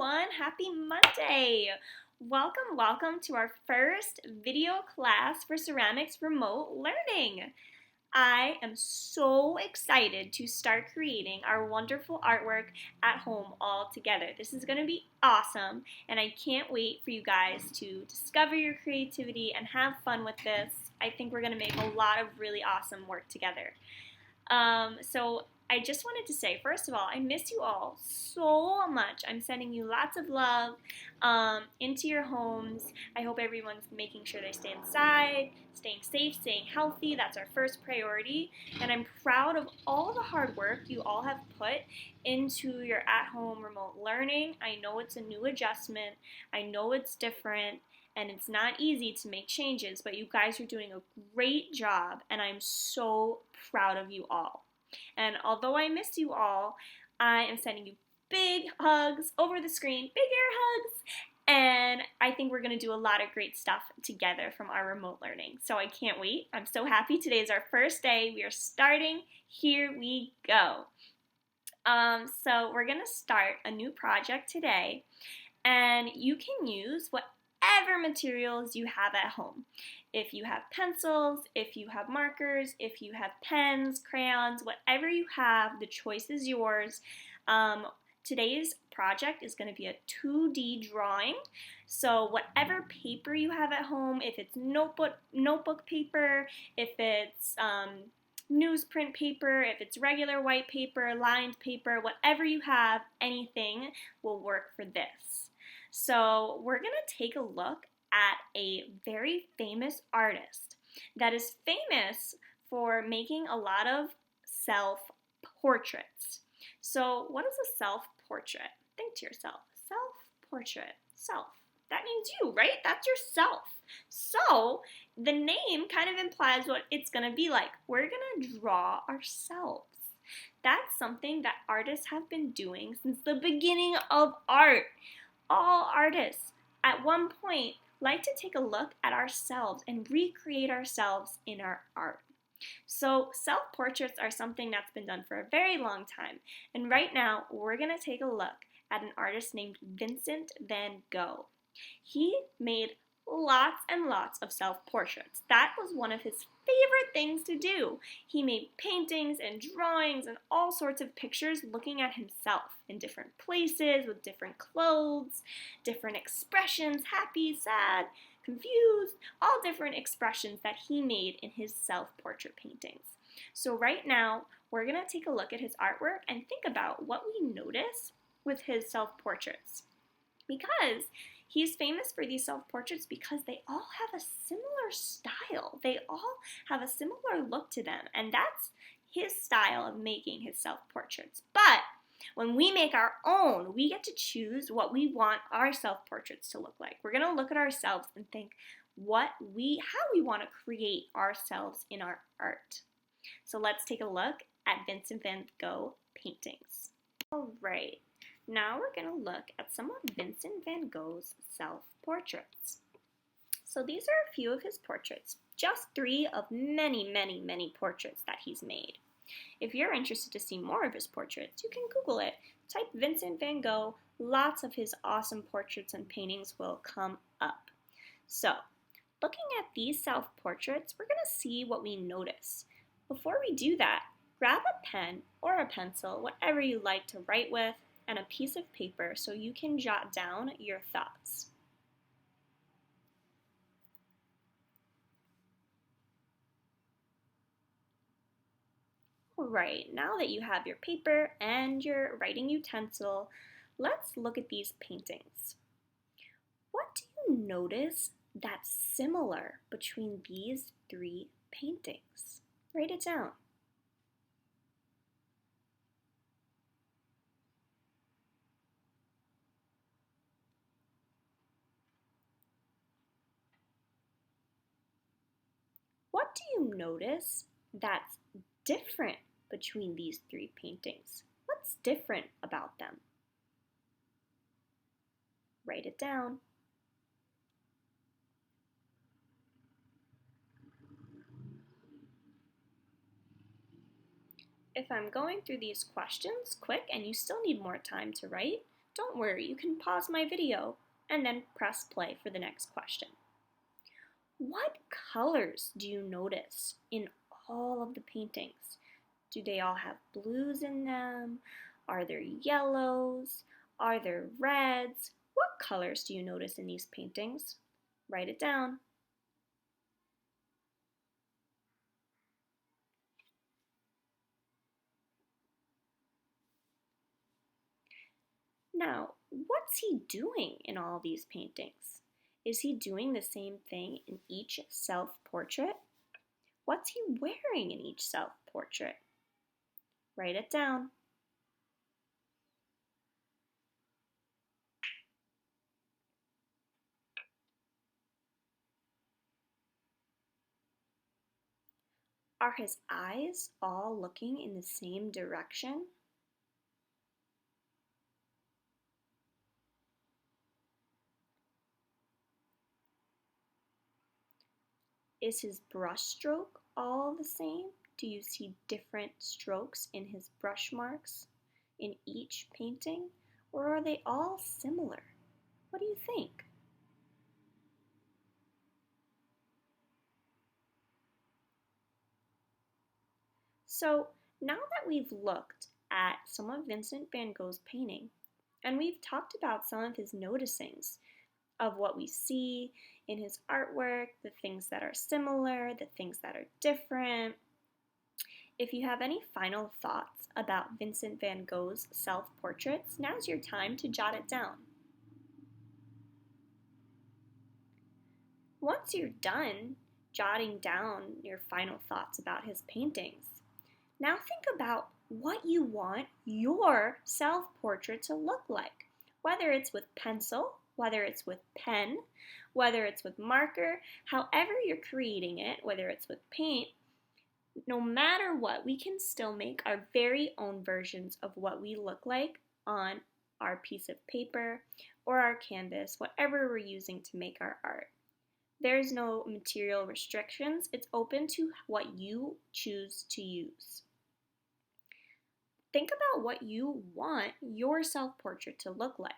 everyone, happy Monday! Welcome to our first video class for ceramics remote learning. I am so excited to start creating our wonderful artwork at home all together. This is going to be awesome, and I can't wait for you guys to discover your creativity and have fun with this. I think we're going to make a lot of really awesome work together. So I just wanted to say, first of all, I miss you all so much. I'm sending you lots of love into your homes. I hope everyone's making sure they stay inside, staying safe, staying healthy. That's our first priority. And I'm proud of all the hard work you all have put into your at-home remote learning. I know it's a new adjustment. I know it's different. And it's not easy to make changes, but you guys are doing a great job, and I'm so proud of you all. And although I miss you all, I am sending you big hugs over the screen, big air hugs, and I think we're going to do a lot of great stuff together from our remote learning. So I can't wait. I'm so happy. Today is our first day. We are starting. Here we go. So we're going to start a new project today, and you can use whatever materials you have at home. If you have pencils, if you have markers, if you have pens, crayons, whatever you have, the choice is yours. Today's project is going to be a 2D drawing. So whatever paper you have at home, if it's notebook paper, if it's newsprint paper, if it's regular white paper, lined paper, whatever you have, anything will work for this. So we're going to take a look at a very famous artist that is famous for making a lot of self-portraits. So what is a self-portrait? Think to yourself, self-portrait, self. That means you, right? That's yourself. So the name kind of implies what it's going to be like. We're going to draw ourselves. That's something that artists have been doing since the beginning of art. All artists at one point like to take a look at ourselves and recreate ourselves in our art. So self-portraits are something that's been done for a very long time. And right now we're going to take a look at an artist named Vincent van Gogh. He made lots and lots of self-portraits. That was one of his favorite things to do. He made paintings and drawings and all sorts of pictures looking at himself in different places with different clothes, different expressions, happy, sad, confused, all different expressions that he made in his self-portrait paintings. So right now, we're going to take a look at his artwork and think about what we notice with his self-portraits. Because he's famous for these self-portraits because they all have a similar style. They all have a similar look to them, and that's his style of making his self-portraits. But when we make our own, we get to choose what we want our self-portraits to look like. We're going to look at ourselves and think how we want to create ourselves in our art. So let's take a look at Vincent van Gogh paintings. All right. Now we're going to look at some of Vincent van Gogh's self-portraits. So these are a few of his portraits, just 3 of many, many, many portraits that he's made. If you're interested to see more of his portraits, you can Google it. Type Vincent van Gogh, lots of his awesome portraits and paintings will come up. So, looking at these self-portraits, we're going to see what we notice. Before we do that, grab a pen or a pencil, whatever you like to write with, and a piece of paper so you can jot down your thoughts. All right, now that you have your paper and your writing utensil, let's look at these paintings. What do you notice that's similar between these 3 paintings? Write it down. What do you notice that's different between these 3 paintings? What's different about them? Write it down. If I'm going through these questions quick and you still need more time to write, don't worry, you can pause my video and then press play for the next question. What colors do you notice in all of the paintings? Do they all have blues in them? Are there yellows? Are there reds? What colors do you notice in these paintings? Write it down. Now, what's he doing in all these paintings? Is he doing the same thing in each self-portrait? What's he wearing in each self-portrait? Write it down. Are his eyes all looking in the same direction? Is his brush stroke all the same? Do you see different strokes in his brush marks in each painting? Or are they all similar? What do you think? So now that we've looked at some of Vincent van Gogh's painting, and we've talked about some of his noticings of what we see in his artwork, the things that are similar, the things that are different. If you have any final thoughts about Vincent van Gogh's self-portraits, now's your time to jot it down. Once you're done jotting down your final thoughts about his paintings, now think about what you want your self-portrait to look like, whether it's with pencil, whether it's with pen, whether it's with marker, however you're creating it, whether it's with paint. No matter what, we can still make our very own versions of what we look like on our piece of paper or our canvas, whatever we're using to make our art. There's no material restrictions. It's open to what you choose to use. Think about what you want your self-portrait to look like.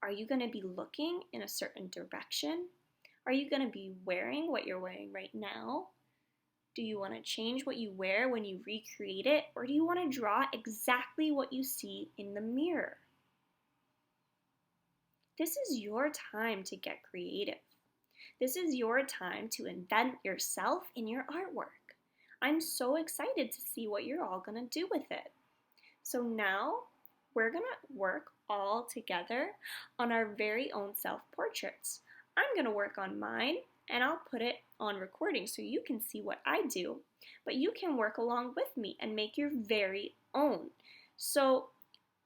Are you going to be looking in a certain direction? Are you going to be wearing what you're wearing right now? Do you want to change what you wear when you recreate it? Or do you want to draw exactly what you see in the mirror? This is your time to get creative. This is your time to invent yourself in your artwork. I'm so excited to see what you're all going to do with it. So now we're going to work all together on our very own self-portraits. I'm going to work on mine and I'll put it on recording so you can see what I do, but you can work along with me and make your very own. So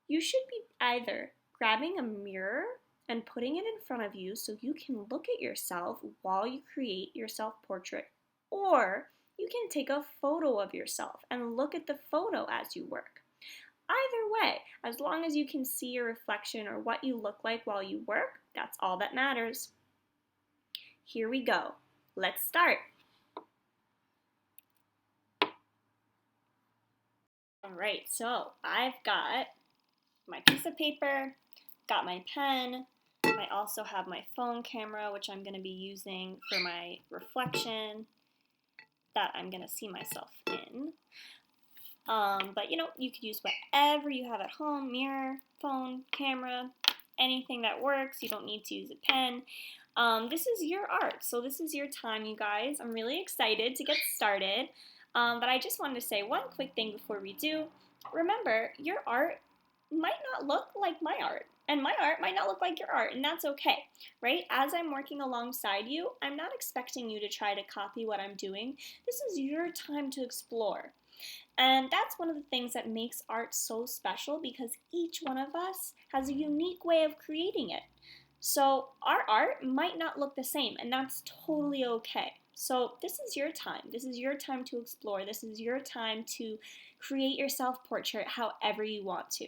you should be either grabbing a mirror and putting it in front of you so you can look at yourself while you create your self-portrait, or you can take a photo of yourself and look at the photo as you work. Either way, as long as you can see your reflection or what you look like while you work, that's all that matters. Here we go. Let's start. All right, so I've got my piece of paper, got my pen. I also have my phone camera, which I'm going to be using for my reflection that I'm going to see myself in. But you could use whatever you have at home, mirror, phone, camera, anything that works. You don't need to use a pen. This is your art, so this is your time, you guys. I'm really excited to get started, but I just wanted to say one quick thing before we do. Remember, your art might not look like my art, and my art might not look like your art, and that's okay, right? As I'm working alongside you, I'm not expecting you to try to copy what I'm doing. This is your time to explore. And that's one of the things that makes art so special, because each one of us has a unique way of creating it. So our art might not look the same, and that's totally okay. So this is your time. This is your time to explore. This is your time to create your self-portrait however you want to.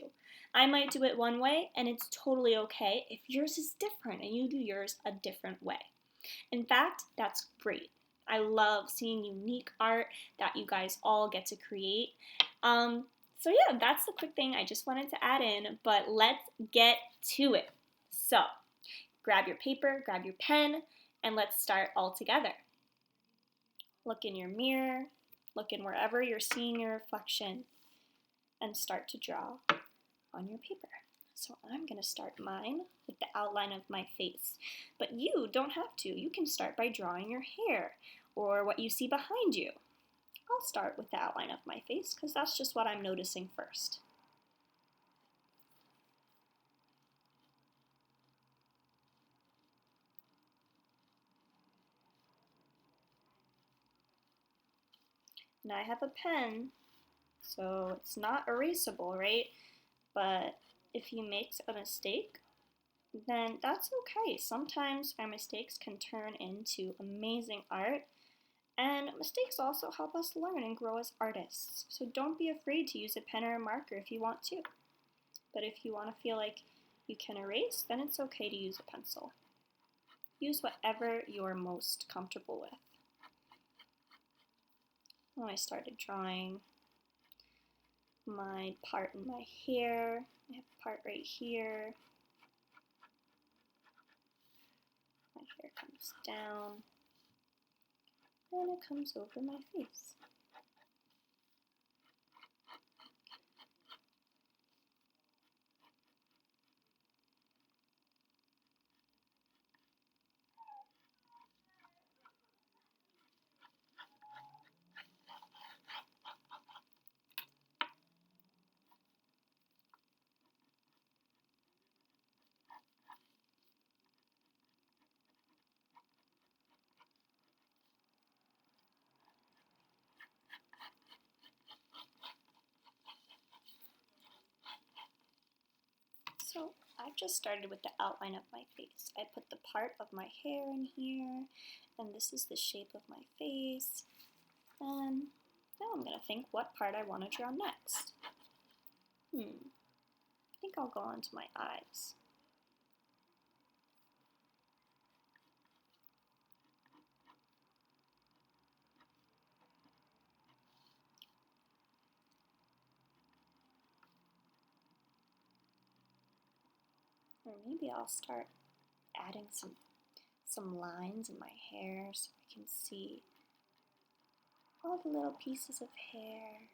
I might do it one way, and it's totally okay if yours is different and you do yours a different way. In fact, that's great. I love seeing unique art that you guys all get to create. So yeah, that's the quick thing I just wanted to add in, but let's get to it. So grab your paper, grab your pen, and let's start all together. Look in your mirror, look in wherever you're seeing your reflection, and start to draw on your paper. So I'm going to start mine with the outline of my face, but you don't have to. You can start by drawing your hair or what you see behind you. I'll start with the outline of my face because that's just what I'm noticing first. Now I have a pen, so it's not erasable, right? But if you make a mistake, then that's okay. Sometimes our mistakes can turn into amazing art, and mistakes also help us learn and grow as artists. So don't be afraid to use a pen or a marker if you want to. But if you want to feel like you can erase, then it's okay to use a pencil. Use whatever you're most comfortable with. When I started drawing my part in my hair, I have a part right here. My hair comes down, and it comes over my face. So I've just started with the outline of my face. I put the part of my hair in here, and this is the shape of my face. And now I'm going to think what part I want to draw next. I think I'll go on to my eyes. Or maybe I'll start adding some lines in my hair so I can see all the little pieces of hair.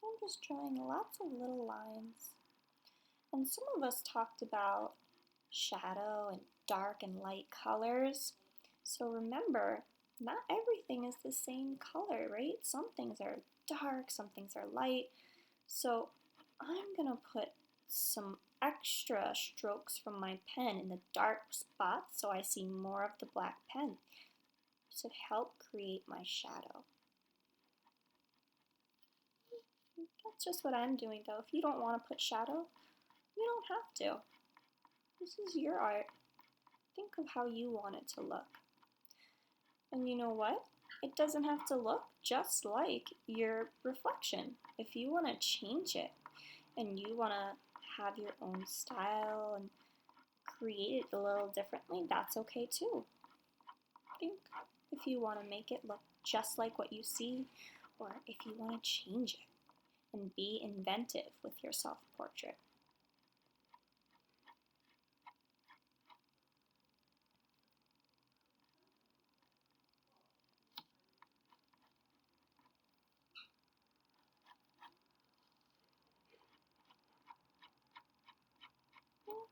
I'm just drawing lots of little lines. And some of us talked about shadow and dark and light colors. So remember, not everything is the same color, right? Some things are dark, some things are light. So I'm going to put some extra strokes from my pen in the dark spots so I see more of the black pen to help create my shadow. That's just what I'm doing though. If you don't want to put shadow, you don't have to. This is your art. Think of how you want it to look. And you know what? It doesn't have to look just like your reflection. If you want to change it and you want to have your own style and create it a little differently, that's okay too. Think if you want to make it look just like what you see, or if you want to change it and be inventive with your self-portrait.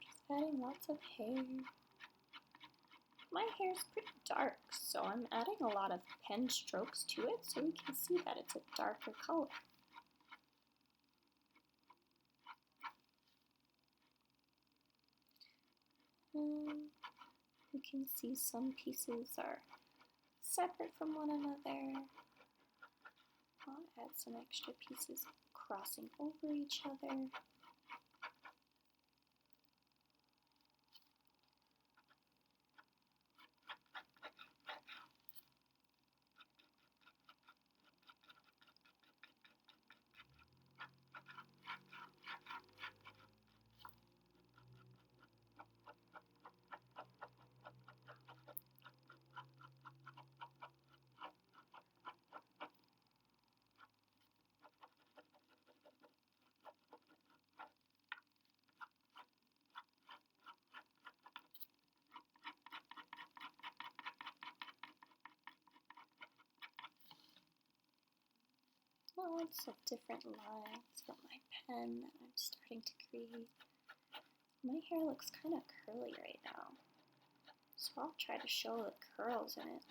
Just adding lots of hair. My hair is pretty dark, so I'm adding a lot of pen strokes to it so you can see that it's a darker color. You can see some pieces are separate from one another. I'll add some extra pieces crossing over each other. lots of different lines from my pen that I'm starting to create. My hair looks kind of curly right now, so I'll try to show the curls in it.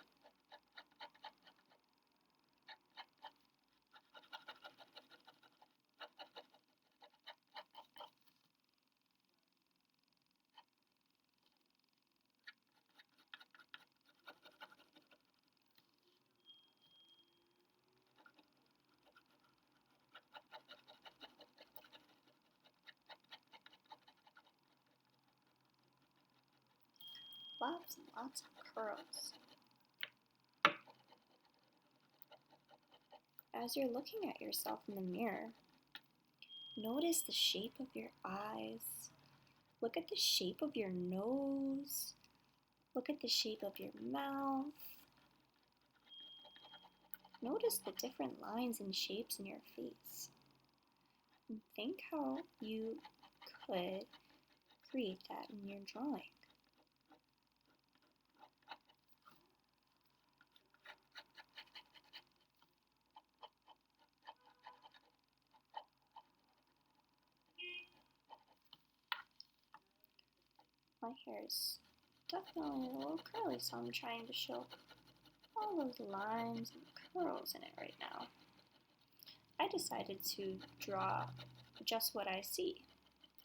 Lots and lots of curls. As you're looking at yourself in the mirror, notice the shape of your eyes. Look at the shape of your nose. Look at the shape of your mouth. Notice the different lines and shapes in your face. And think how you could create that in your drawing. My hair is definitely a little curly, so I'm trying to show all those lines and curls in it right now. I decided to draw just what I see,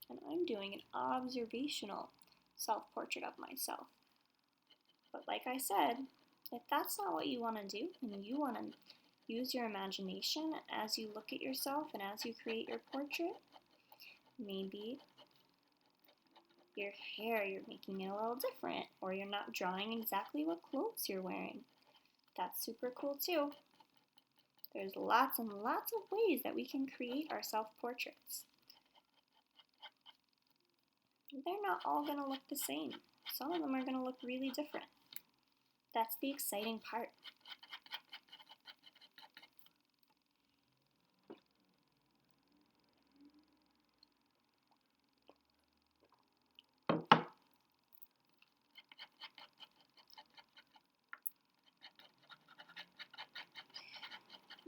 and I'm doing an observational self-portrait of myself. But like I said, if that's not what you want to do, and you want to use your imagination as you look at yourself and as you create your portrait, maybe your hair, you're making it a little different, or you're not drawing exactly what clothes you're wearing. That's super cool too. There's lots and lots of ways that we can create our self-portraits. They're not all going to look the same. Some of them are going to look really different. That's the exciting part.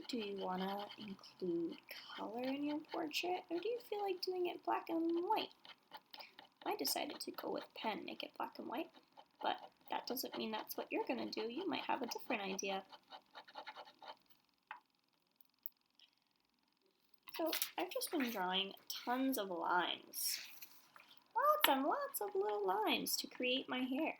Do you want to include color in your portrait, or do you feel like doing it black and white? I decided to go with pen, make it black and white, but that doesn't mean that's what you're going to do. You might have a different idea. So I've just been drawing tons of lines. Lots and lots of little lines to create my hair.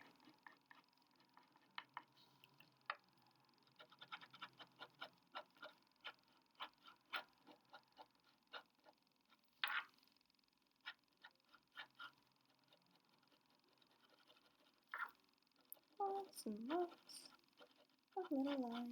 Lots and lots of little lines.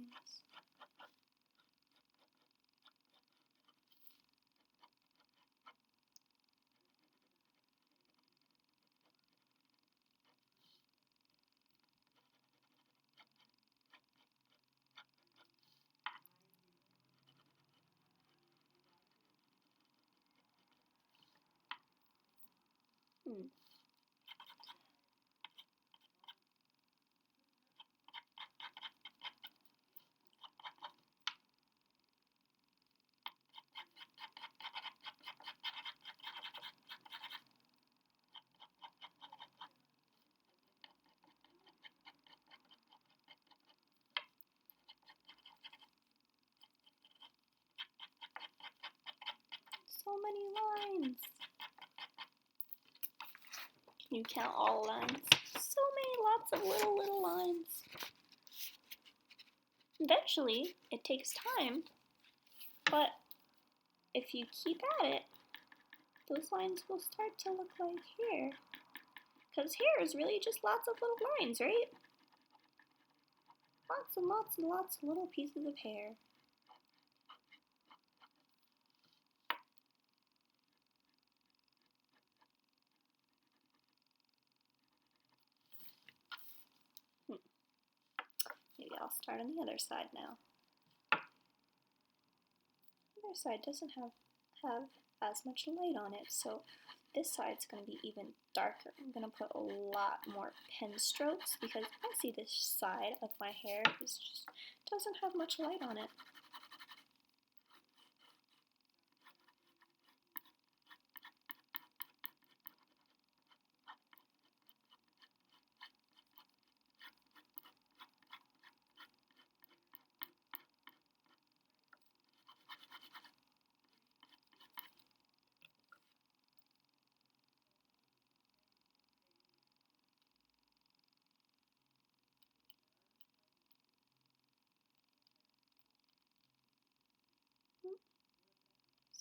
So many lines. Can you count all lines? So many, lots of little lines. Eventually, it takes time, but if you keep at it, those lines will start to look like hair. Because hair is really just lots of little lines, right? Lots and lots and lots of little pieces of hair. Maybe I'll start on the other side now. The other side doesn't have as much light on it, so this side's going to be even darker. I'm going to put a lot more pen strokes because I see this side of my hair just doesn't have much light on it.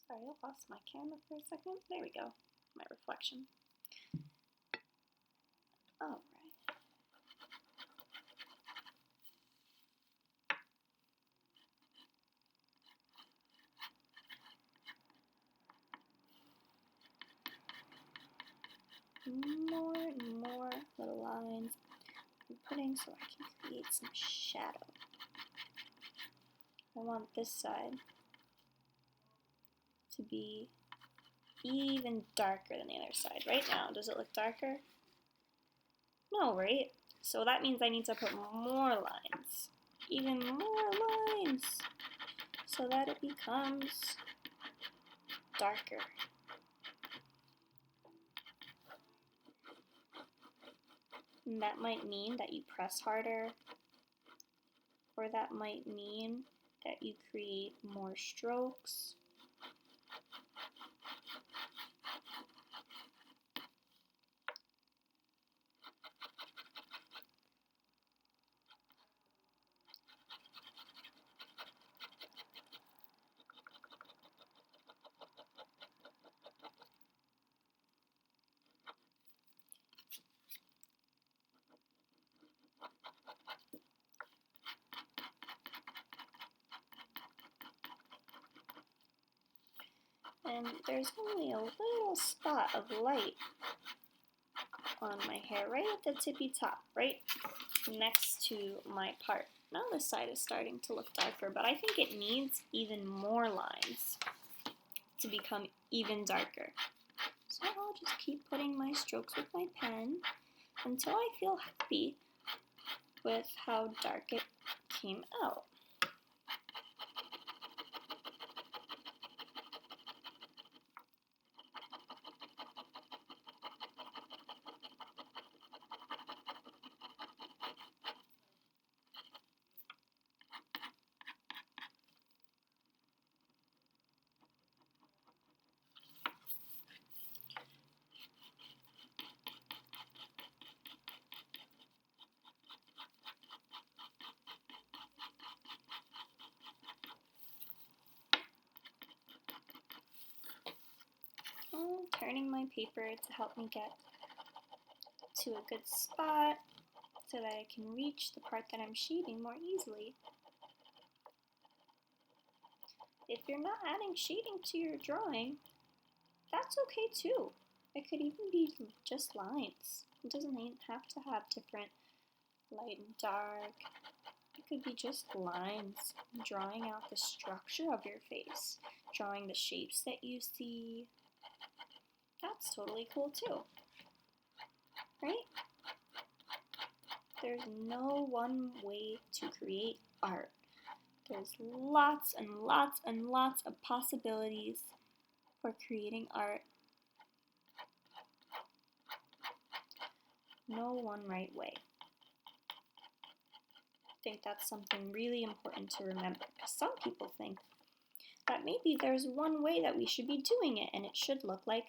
Sorry, I lost my camera for a second. There we go, my reflection. All right. More and more little lines I'm putting so I can create some shadow. I want this side to be even darker than the other side. Right now, does it look darker? No, right? So that means I need to put more lines. Even more lines. So that it becomes darker. And that might mean that you press harder, or that might mean that you create more strokes. And there's only a little spot of light on my hair, right at the tippy top, right next to my part. Now this side is starting to look darker, but I think it needs even more lines to become even darker. So I'll just keep putting my strokes with my pen until I feel happy with how dark it came out. Turning my paper to help me get to a good spot so that I can reach the part that I'm shading more easily. If you're not adding shading to your drawing, that's okay too. It could even be just lines. It doesn't have to have different light and dark. It could be just lines, drawing out the structure of your face, drawing the shapes that you see. That's totally cool too, right? There's no one way to create art. There's lots and lots and lots of possibilities for creating art. No one right way. I think that's something really important to remember, because some people think that maybe there's one way that we should be doing it, and it should look like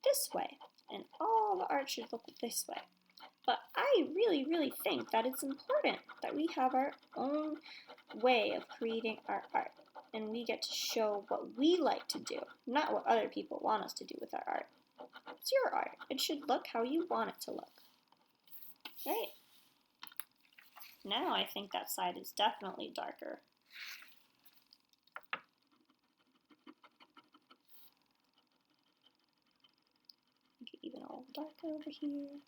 this way, and all the art should look this way. But I really, really think that it's important that we have our own way of creating our art, and we get to show what we like to do, not what other people want us to do with our art. It's your art. It should look how you want it to look. Right? Now I think that side is definitely darker. Get even a little darker over here.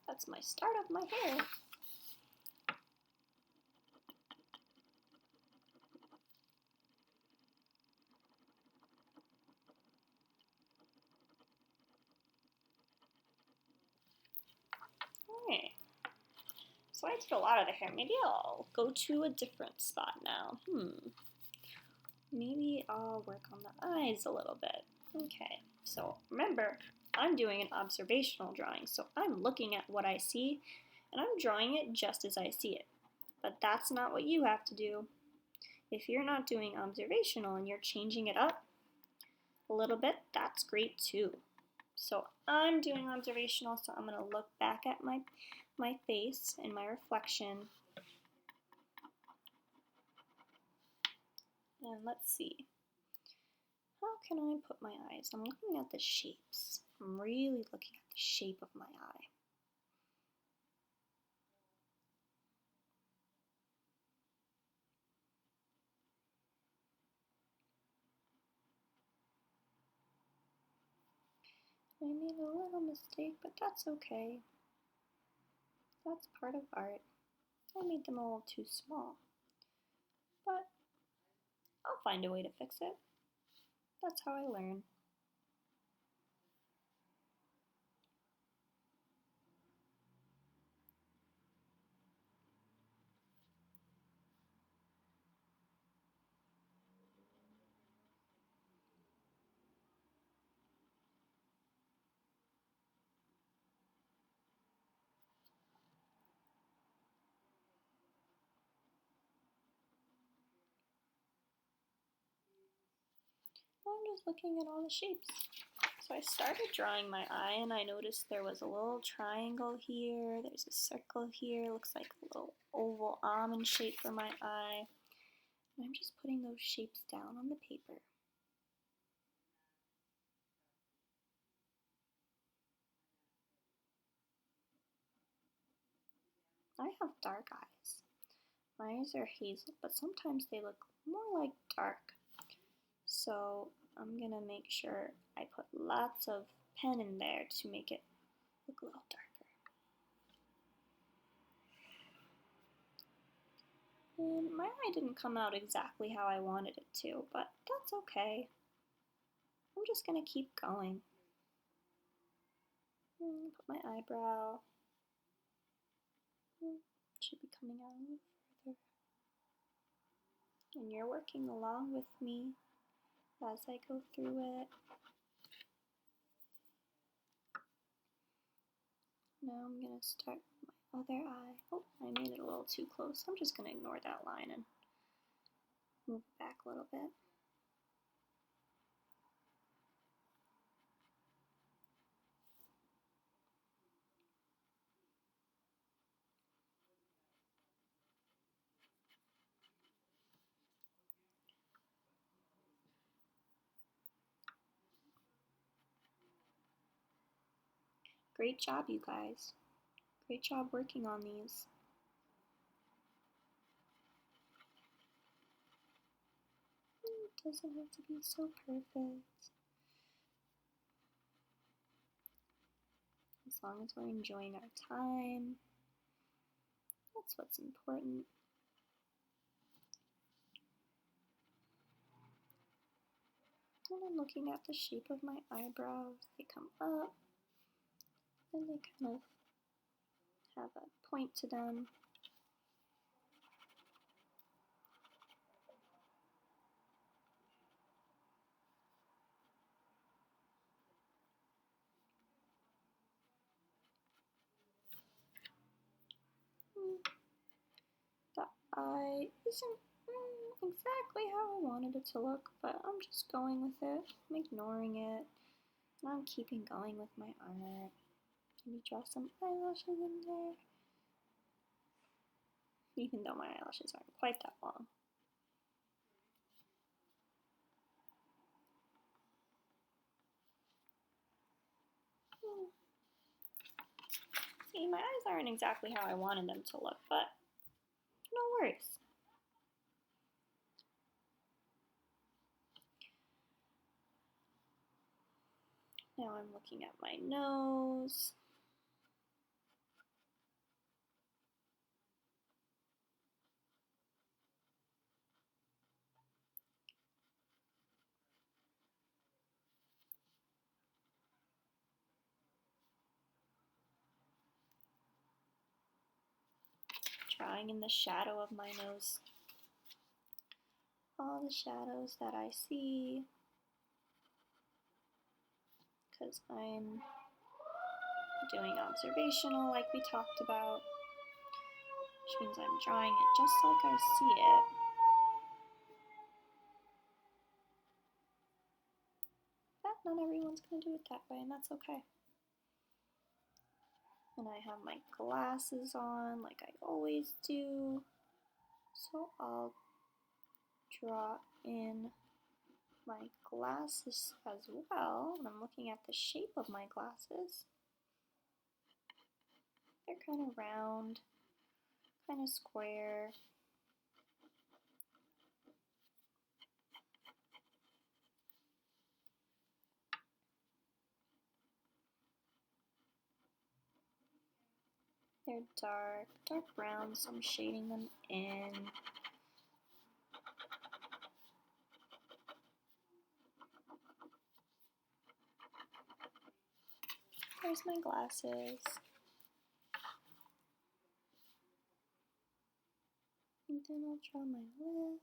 That's my start of my hair. Alright. So I did a lot of the hair. Maybe I'll go to a different spot now. Maybe I'll work on the eyes a little bit. Okay, so remember, I'm doing an observational drawing, so I'm looking at what I see, and I'm drawing it just as I see it. But that's not what you have to do. If you're not doing observational and you're changing it up a little bit, that's great too. So I'm doing observational, so I'm going to look back at my face and my reflection. And let's see. How can I put my eyes? I'm looking at the shapes. I'm really looking at the shape of my eye. I made a little mistake, but that's okay. That's part of art. I made them a little too small. But I'll find a way to fix it. That's how I learn. I'm just looking at all the shapes. So I started drawing my eye and I noticed there was a little triangle here, there's a circle here, looks like a little oval almond shape for my eye. And I'm just putting those shapes down on the paper. I have dark eyes. My eyes are hazel, but sometimes they look more like dark. So I'm gonna make sure I put lots of pen in there to make it look a little darker. And my eye didn't come out exactly how I wanted it to, but that's okay. I'm just gonna keep going. Put my eyebrow. Should be coming out a little further. And you're working along with me as I go through it. Now I'm gonna start my other eye. Oh, I made it a little too close. I'm just gonna ignore that line and move it back a little bit. Great job, you guys. Great job working on these. It doesn't have to be so perfect. As long as we're enjoying our time, that's what's important. And I'm looking at the shape of my eyebrows. They come up, and they kind of have a point to them. The eye isn't exactly how I wanted it to look, but I'm just going with it. I'm ignoring it. And I'm keeping going with my art. Maybe draw some eyelashes in there. Even though my eyelashes aren't quite that long. See, my eyes aren't exactly how I wanted them to look, but no worries. Now I'm looking at my nose. Drawing in the shadow of my nose. All the shadows that I see. Because I'm doing observational like we talked about. Which means I'm drawing it just like I see it. not everyone's going to do it that way, and that's okay. And I have my glasses on like I always do. So I'll draw in my glasses as well. And I'm looking at the shape of my glasses. They're kind of round, kind of square. They're dark brown, so I'm shading them in. There's my glasses. And then I'll draw my lips.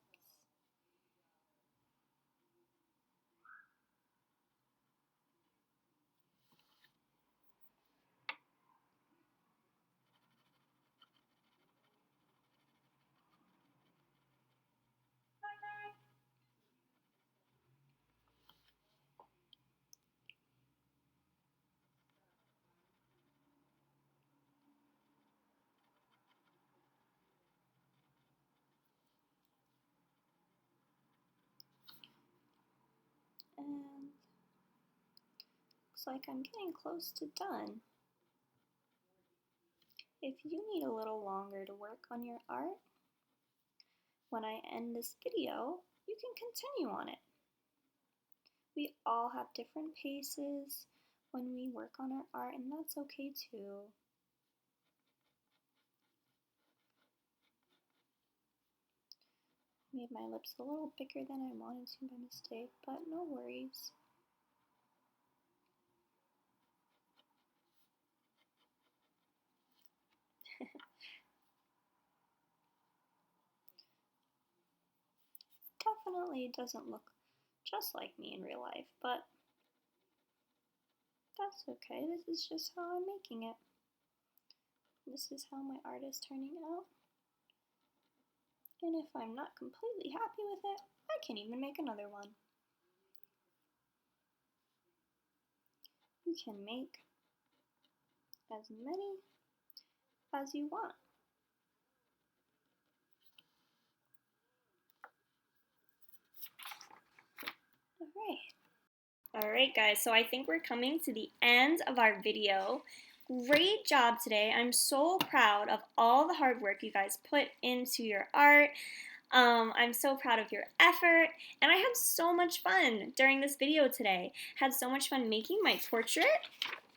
And looks like I'm getting close to done. If you need a little longer to work on your art, when I end this video, you can continue on it. We all have different paces when we work on our art, and that's okay too. Made my lips a little bigger than I wanted to by mistake, but no worries. Definitely doesn't look just like me in real life, but that's okay. This is just how I'm making it. This is how my art is turning out. And if I'm not completely happy with it, I can even make another one. You can make as many as you want. Alright guys, so I think we're coming to the end of our video. Great job today. I'm so proud of all the hard work you guys put into your art. I'm so proud of your effort, and I had so much fun during this video today. Had so much fun making my portrait.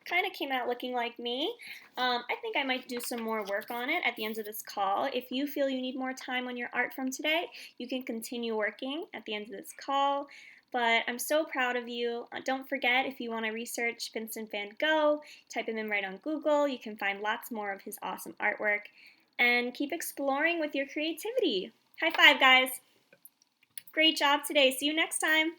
Kind of came out looking like me. I think I might do some more work on it at the end of this call. If you feel you need more time on your art from today, you can continue working at the end of this call. But I'm so proud of you. Don't forget, if you want to research Vincent van Gogh, type him in right on Google. You can find lots more of his awesome artwork. And keep exploring with your creativity. High five, guys. Great job today. See you next time.